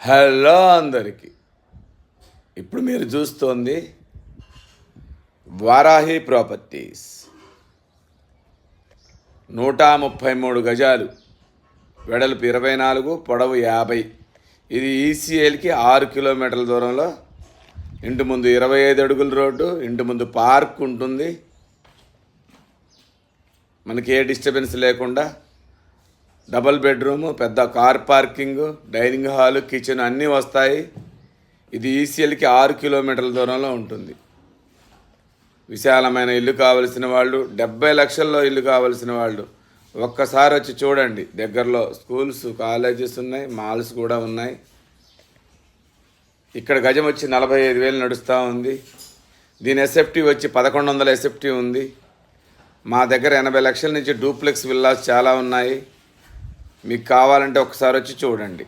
Hello అందరికీ. ఇప్పుడు మీరు చూస్తోంది వారాహి ప్రాపర్టీస్. 133 గజాలు, వెడల్పు 24, పొడవు 50. ఇది ఈసీఎల్కి 6 కిలోమీటర్ల దూరంలో. ఇంటి ముందు 25 అడుగుల రోడ్డు, ఇంటి ముందు పార్క్ ఉంటుంది. మనకి ఏ డిస్టర్బెన్స్ లేకుండా డబల్ బెడ్రూము, పెద్ద car parking, dining hall, kitchen అన్నీ వస్తాయి. ఇది ఈసీఎల్కి 6 కిలోమీటర్ల దూరంలో ఉంటుంది. విశాలమైన ఇల్లు కావలసిన వాళ్ళు, 70 లక్షల్లో ఇల్లు కావలసిన వాళ్ళు ఒక్కసారి వచ్చి చూడండి. దగ్గరలో స్కూల్స్, కాలేజెస్ ఉన్నాయి, మాల్స్ కూడా ఉన్నాయి. ఇక్కడ గజం వచ్చి 45,000 నడుస్తూ ఉంది. దీని ఎస్ఎఫ్టీ వచ్చి 1100 ఎస్ఎఫ్టీ ఉంది. మా దగ్గర 80 లక్షల నుంచి డూప్లెక్స్ విల్లాస్ చాలా ఉన్నాయి. మీకు కావాలంటే ఒకసారి వచ్చి చూడండి.